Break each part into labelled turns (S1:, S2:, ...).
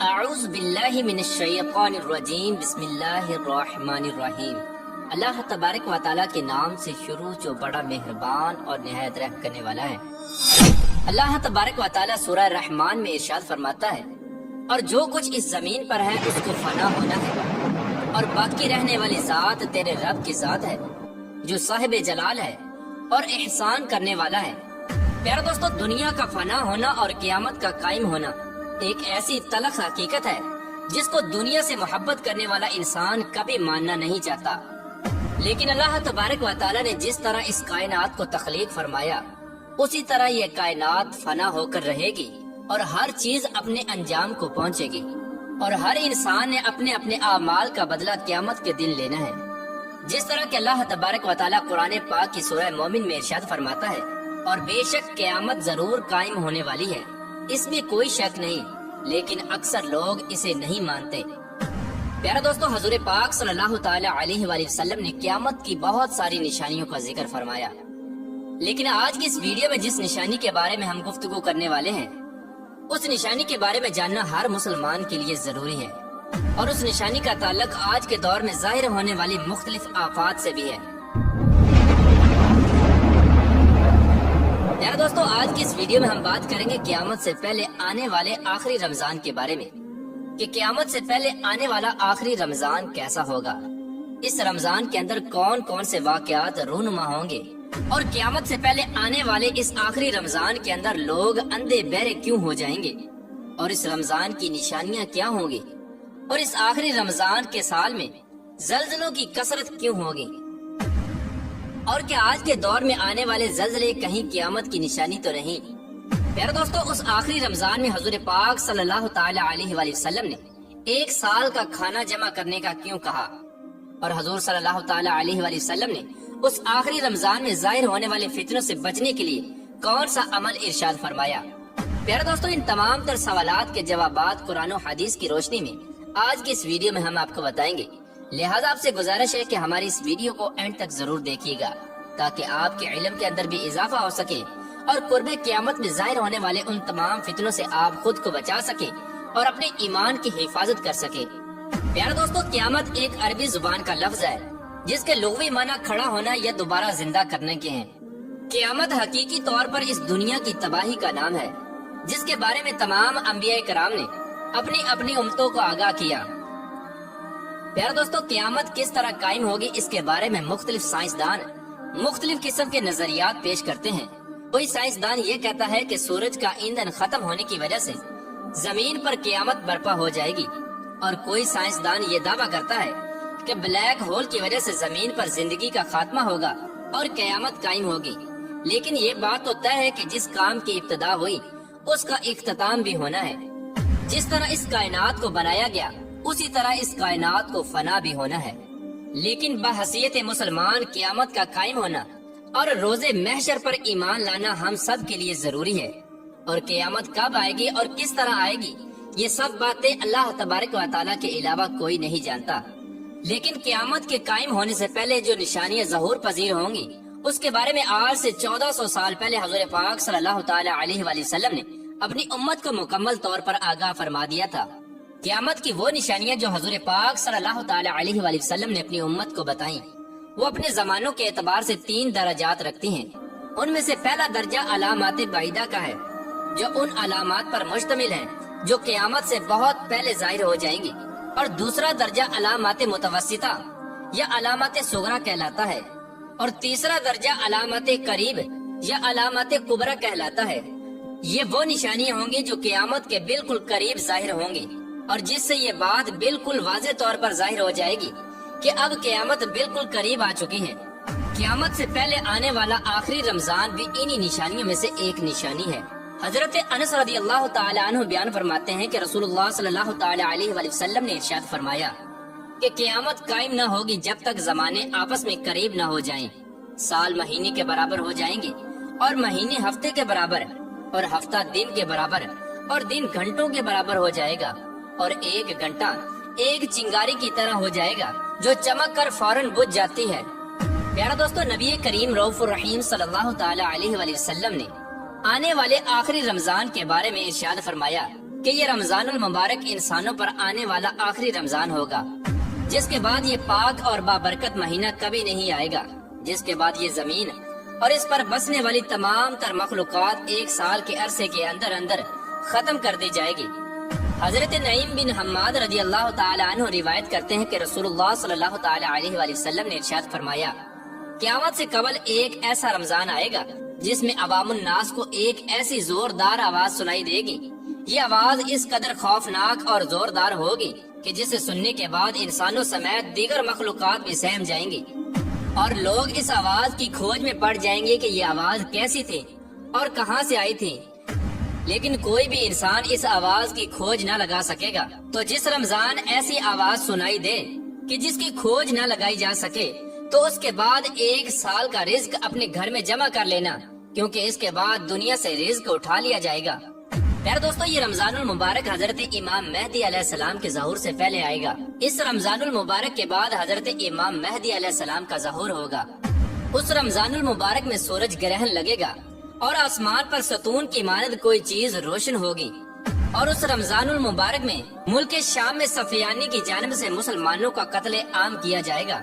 S1: اعوذ باللہ من الشیطان الرجیم بسم اللہ الرحمن الرحیم۔ اللہ تبارک و تعالیٰ کے نام سے شروع جو بڑا مہربان اور نہایت رحم کرنے والا ہے۔ اللہ تبارک و تعالیٰ سورہ رحمان میں ارشاد فرماتا ہے، اور جو کچھ اس زمین پر ہے اس کو فنا ہونا ہے، اور باقی رہنے والی ذات تیرے رب کی ذات ہے جو صاحب جلال ہے اور احسان کرنے والا ہے۔ پیارے دوستو، دنیا کا فنا ہونا اور قیامت کا قائم ہونا ایک ایسی تلخ حقیقت ہے جس کو دنیا سے محبت کرنے والا انسان کبھی ماننا نہیں چاہتا، لیکن اللہ تبارک و تعالیٰ نے جس طرح اس کائنات کو تخلیق فرمایا اسی طرح یہ کائنات فنا ہو کر رہے گی اور ہر چیز اپنے انجام کو پہنچے گی، اور ہر انسان نے اپنے اپنے اعمال کا بدلہ قیامت کے دن لینا ہے۔ جس طرح کہ اللہ تبارک و تعالیٰ قرآن پاک کی سورہ مومن میں ارشاد فرماتا ہے، اور بے شک قیامت ضرور قائم ہونے والی ہے، اس میں کوئی شک نہیں، لیکن اکثر لوگ اسے نہیں مانتے۔ پیارے دوستو، حضور پاک صلی اللہ تعالی علیہ وآلہ وسلم نے قیامت کی بہت ساری نشانیوں کا ذکر فرمایا، لیکن آج کی اس ویڈیو میں جس نشانی کے بارے میں ہم گفتگو کرنے والے ہیں اس نشانی کے بارے میں جاننا ہر مسلمان کے لیے ضروری ہے، اور اس نشانی کا تعلق آج کے دور میں ظاہر ہونے والی مختلف آفات سے بھی ہے۔ پیارے دوستو، آج کی اس ویڈیو میں ہم بات کریں گے قیامت سے پہلے آنے والے آخری رمضان کے بارے میں، کہ قیامت سے پہلے آنے والا آخری رمضان کیسا ہوگا، اس رمضان کے اندر کون کون سے واقعات رونما ہوں گے، اور قیامت سے پہلے آنے والے اس آخری رمضان کے اندر لوگ اندھے بہرے کیوں ہو جائیں گے، اور اس رمضان کی نشانیاں کیا ہوں گی، اور اس آخری رمضان کے سال میں زلزلوں کی کثرت کیوں ہوگی، اور کیا آج کے دور میں آنے والے زلزلے کہیں قیامت کی نشانی تو نہیں۔ پیارے دوستو، اس آخری رمضان میں حضور پاک صلی اللہ تعالی علیہ وآلہ وسلم نے ایک سال کا کھانا جمع کرنے کا کیوں کہا، اور حضور صلی اللہ تعالی علیہ وآلہ وسلم نے اس آخری رمضان میں ظاہر ہونے والے فتنوں سے بچنے کے لیے کون سا عمل ارشاد فرمایا۔ پیارے دوستو، ان تمام تر سوالات کے جوابات قرآن و حدیث کی روشنی میں آج کی اس ویڈیو میں ہم آپ کو بتائیں گے، لہٰذا آپ سے گزارش ہے کہ ہماری اس ویڈیو کو اینڈ تک ضرور دیکھیے گا تاکہ آپ کے علم کے اندر بھی اضافہ ہو سکے اور قرب قیامت میں ظاہر ہونے والے ان تمام فتنوں سے آپ خود کو بچا سکے اور اپنے ایمان کی حفاظت کر سکے۔ پیارے دوستو، قیامت ایک عربی زبان کا لفظ ہے جس کے لغوی معنی کھڑا ہونا یا دوبارہ زندہ کرنے کے ہیں۔ قیامت حقیقی طور پر اس دنیا کی تباہی کا نام ہے جس کے بارے میں تمام انبیاء کرام نے اپنی اپنی امتوں کو آگاہ کیا۔ پیارے دوستو، قیامت کس طرح قائم ہوگی اس کے بارے میں مختلف سائنسدان مختلف قسم کے نظریات پیش کرتے ہیں۔ کوئی سائنسدان یہ کہتا ہے کہ سورج کا ایندھن ختم ہونے کی وجہ سے زمین پر قیامت برپا ہو جائے گی، اور کوئی سائنسدان یہ دعویٰ کرتا ہے کہ بلیک ہول کی وجہ سے زمین پر زندگی کا خاتمہ ہوگا اور قیامت قائم ہوگی۔ لیکن یہ بات تو طے ہے کہ جس کام کی ابتدا ہوئی اس کا اختتام بھی ہونا ہے۔ جس طرح اس کائنات کو بنایا گیا اسی طرح اس کائنات کو فنا بھی ہونا ہے، لیکن بحیثیت مسلمان قیامت کا قائم ہونا اور روز محشر پر ایمان لانا ہم سب کے لیے ضروری ہے، اور قیامت کب آئے گی اور کس طرح آئے گی یہ سب باتیں اللہ تبارک و تعالیٰ کے علاوہ کوئی نہیں جانتا۔ لیکن قیامت کے قائم ہونے سے پہلے جو نشانیاں ظہور پذیر ہوں گی اس کے بارے میں آج سے 1400 سال پہلے حضور پاک صلی اللہ تعالی علیہ وآلہ وسلم نے اپنی امت کو مکمل طور پر آگاہ فرما دیا تھا۔ قیامت کی وہ نشانیاں جو حضور پاک صلی اللہ تعالی علیہ وآلہ وسلم نے اپنی امت کو بتائیں وہ اپنے زمانوں کے اعتبار سے 3 درجات رکھتی ہیں۔ ان میں سے پہلا درجہ علامات بعیدہ کا ہے، جو ان علامات پر مشتمل ہیں جو قیامت سے بہت پہلے ظاہر ہو جائیں گی، اور دوسرا درجہ علامات متوسطہ یا علامات صغرا کہلاتا ہے، اور تیسرا درجہ علامات قریب یا علامات کبرا کہلاتا ہے۔ یہ وہ نشانیاں ہوں گی جو قیامت کے بالکل قریب ظاہر ہوں گی، اور جس سے یہ بات بالکل واضح طور پر ظاہر ہو جائے گی کہ اب قیامت بالکل قریب آ چکی ہے۔ قیامت سے پہلے آنے والا آخری رمضان بھی انہی نشانیوں میں سے ایک نشانی ہے۔ حضرت انس رضی اللہ تعالی عنہ بیان فرماتے ہیں کہ رسول اللہ صلی اللہ تعالی علیہ وآلہ وسلم نے ارشاد فرمایا کہ قیامت قائم نہ ہوگی جب تک زمانے آپس میں قریب نہ ہو جائیں۔ سال مہینے کے برابر ہو جائیں گے، اور مہینے ہفتے کے برابر، اور ہفتہ دن کے برابر، اور دن گھنٹوں کے برابر ہو جائے گا، اور ایک گھنٹہ ایک چنگاری کی طرح ہو جائے گا جو چمک کر فوراً بجھ جاتی ہے۔ پیارا دوستو، نبی کریم رؤوف الرحیم صلی اللہ تعالی علیہ وآلہ وسلم نے آنے والے آخری رمضان کے بارے میں ارشاد فرمایا کہ یہ رمضان المبارک انسانوں پر آنے والا آخری رمضان ہوگا، جس کے بعد یہ پاک اور بابرکت مہینہ کبھی نہیں آئے گا، جس کے بعد یہ زمین اور اس پر بسنے والی تمام تر مخلوقات 1 سال کے عرصے کے اندر اندر ختم کر دی جائے گی۔ حضرت نعیم بن حماد رضی اللہ تعالی عنہ روایت کرتے ہیں کہ رسول اللہ صلی اللہ تعالی علیہ وآلہ وسلم نے ارشاد فرمایا، قیامت سے قبل ایک ایسا رمضان آئے گا جس میں عوام الناس کو ایک ایسی زوردار آواز سنائی دے گی، یہ آواز اس قدر خوفناک اور زوردار ہوگی کہ جسے سننے کے بعد انسانوں سمیت دیگر مخلوقات بھی سہم جائیں گی، اور لوگ اس آواز کی کھوج میں پڑ جائیں گے کہ یہ آواز کیسی تھی اور کہاں سے آئی تھی، لیکن کوئی بھی انسان اس آواز کی کھوج نہ لگا سکے گا۔ تو جس رمضان ایسی آواز سنائی دے کہ جس کی کھوج نہ لگائی جا سکے، تو اس کے بعد 1 سال کا رزق اپنے گھر میں جمع کر لینا، کیونکہ اس کے بعد دنیا سے رزق اٹھا لیا جائے گا۔ پیارے دوستو، یہ رمضان المبارک حضرت امام مہدی علیہ السلام کے ظہور سے پہلے آئے گا۔ اس رمضان المبارک کے بعد حضرت امام مہدی علیہ السلام کا ظہور ہوگا۔ اس رمضان المبارک میں سورج گرہن لگے گا اور آسمان پر ستون کی مانند کوئی چیز روشن ہوگی، اور اس رمضان المبارک میں ملک شام میں سفیانی کی جانب سے مسلمانوں کا قتل عام کیا جائے گا۔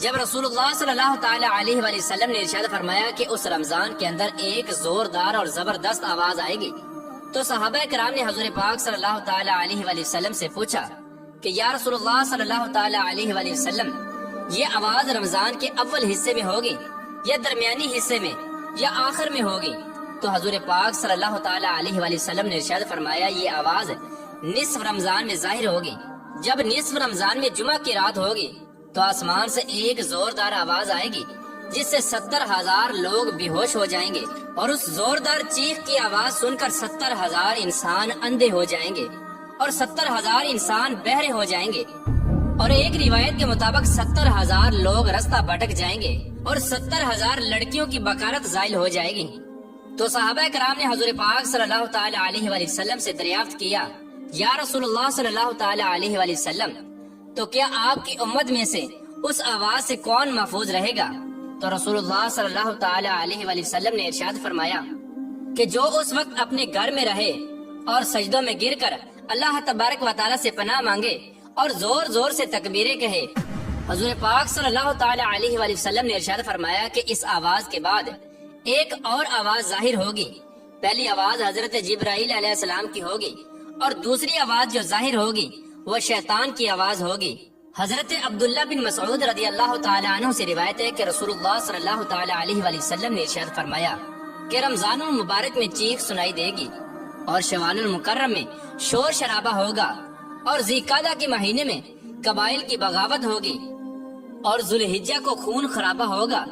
S1: جب رسول اللہ صلی اللہ تعالی علیہ وآلہ وسلم نے ارشاد فرمایا کہ اس رمضان کے اندر ایک زوردار اور زبردست آواز آئے گی، تو صحابہ کرام نے حضور پاک صلی اللہ تعالی علیہ وآلہ وسلم سے پوچھا کہ یا رسول اللہ صلی اللہ تعالی علیہ وآلہ وسلم، یہ آواز رمضان کے اول حصے میں ہوگی یا درمیانی حصے میں یا آخر میں ہوگی؟ تو حضور پاک صلی اللہ تعالی علیہ وآلہ وسلم نے ارشاد فرمایا، یہ آواز نصف رمضان میں ظاہر ہوگی۔ جب نصف رمضان میں جمعہ کی رات ہوگی تو آسمان سے ایک زوردار آواز آئے گی جس سے 70,000 لوگ بے ہوش ہو جائیں گے، اور اس زوردار چیخ کی آواز سن کر 70,000 انسان اندھے ہو جائیں گے اور 70,000 انسان بہرے ہو جائیں گے، اور ایک روایت کے مطابق 70,000 لوگ رستہ بھٹک جائیں گے اور 70,000 لڑکیوں کی بکارت زائل ہو جائے گی۔ تو صحابہ کرام نے حضور پاک صلی اللہ تعالی علیہ وآلہ وسلم سے دریافت کیا، یا رسول اللہ صلی اللہ تعالی علیہ وآلہ وسلم، تو کیا آپ کی امت میں سے اس آواز سے کون محفوظ رہے گا؟ تو رسول اللہ صلی اللہ تعالی علیہ وآلہ وسلم نے ارشاد فرمایا کہ جو اس وقت اپنے گھر میں رہے اور سجدوں میں گر کر اللہ تبارک و تعالی سے پناہ مانگے اور زور زور سے تکبیریں کہے۔ حضور پاک صلی اللہ تعالی علیہ وآلہ وسلم نے ارشاد فرمایا کہ اس آواز کے بعد ایک اور آواز ظاہر ہوگی۔ پہلی آواز حضرت جبرائیل علیہ السلام کی ہوگی، اور دوسری آواز جو ظاہر ہوگی وہ شیطان کی آواز ہوگی۔ حضرت عبداللہ بن مسعود رضی اللہ تعالی عنہ سے روایت ہے کہ رسول اللہ صلی اللہ تعالی علیہ وآلہ وسلم نے ارشاد فرمایا کہ رمضان المبارک میں چیخ سنائی دے گی، اور شوال المکرم میں شور شرابہ ہوگا، اور ذیقعدہ کے مہینے میں قبائل کی بغاوت ہوگی، اور ذوالحجہ کو خون خرابہ ہوگا،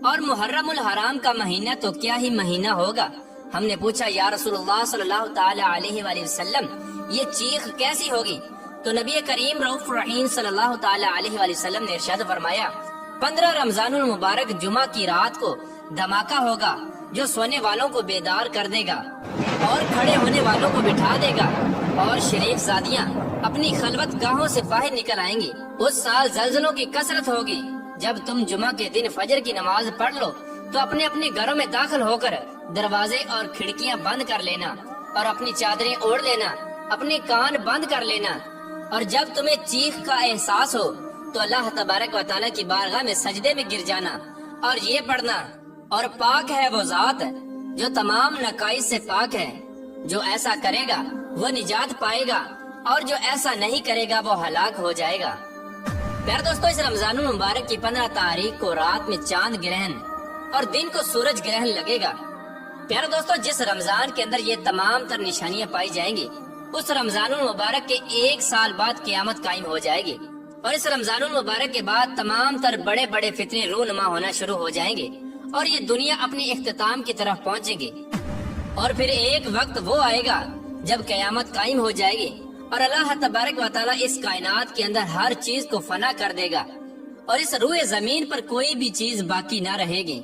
S1: اور محرم الحرام کا مہینہ تو کیا ہی مہینہ ہوگا۔ ہم نے پوچھا، یا رسول اللہ صلی اللہ تعالی علیہ وآلہ وسلم، یہ چیخ کیسی ہوگی؟ تو نبی کریم رؤوف رحیم صلی اللہ تعالی علیہ وآلہ وسلم نے ارشاد فرمایا، 15 رمضان المبارک جمعہ کی رات کو دھماکہ ہوگا جو سونے والوں کو بیدار کر دے گا اور کھڑے ہونے والوں کو بٹھا دے گا، اور شریف زادیاں اپنی خلوت گاہوں سے باہر نکل آئیں گی۔ اس سال زلزلوں کی کثرت ہوگی۔ جب تم جمعہ کے دن فجر کی نماز پڑھ لو تو اپنے اپنے گھروں میں داخل ہو کر دروازے اور کھڑکیاں بند کر لینا، اور اپنی چادریں اوڑھ لینا، اپنے کان بند کر لینا، اور جب تمہیں چیخ کا احساس ہو تو اللہ تبارک و تعالیٰ کی بارگاہ میں سجدے میں گر جانا اور یہ پڑھنا، اور پاک ہے وہ ذات جو تمام نقائص سے پاک ہے، جو ایسا کرے گا وہ نجات پائے گا، اور جو ایسا نہیں کرے گا وہ ہلاک ہو جائے گا۔ پیارے دوستو، اس رمضان المبارک کی 15 تاریخ کو رات میں چاند گرہن اور دن کو سورج گرہن لگے گا۔ پیارے دوستو، جس رمضان کے اندر یہ تمام تر نشانیاں پائی جائیں گی، اس رمضان المبارک کے 1 سال بعد قیامت قائم ہو جائے گی، اور اس رمضان المبارک کے بعد تمام تر بڑے بڑے فتنے رونما ہونا شروع ہو جائیں گے، اور یہ دنیا اپنے اختتام کی طرف پہنچے گی، اور پھر ایک وقت وہ آئے گا جب قیامت قائم ہو جائے گی، اور اللہ تبارک و تعالیٰ اس کائنات کے اندر ہر چیز کو فنا کر دے گا، اور اس روئے زمین پر کوئی بھی چیز باقی نہ رہے گی۔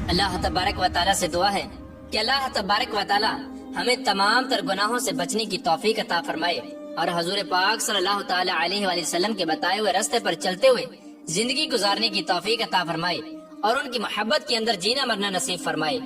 S1: اللہ تبارک و تعالیٰ سے دعا ہے کہ اللہ تبارک و تعالیٰ ہمیں تمام تر گناہوں سے بچنے کی توفیق عطا فرمائے، اور حضور پاک صلی اللہ تعالی علیہ وآلہ وسلم کے بتائے ہوئے راستے پر چلتے ہوئے زندگی گزارنے کی توفیق عطا فرمائے، اور ان کی محبت کے اندر جینا مرنا نصیب فرمائے۔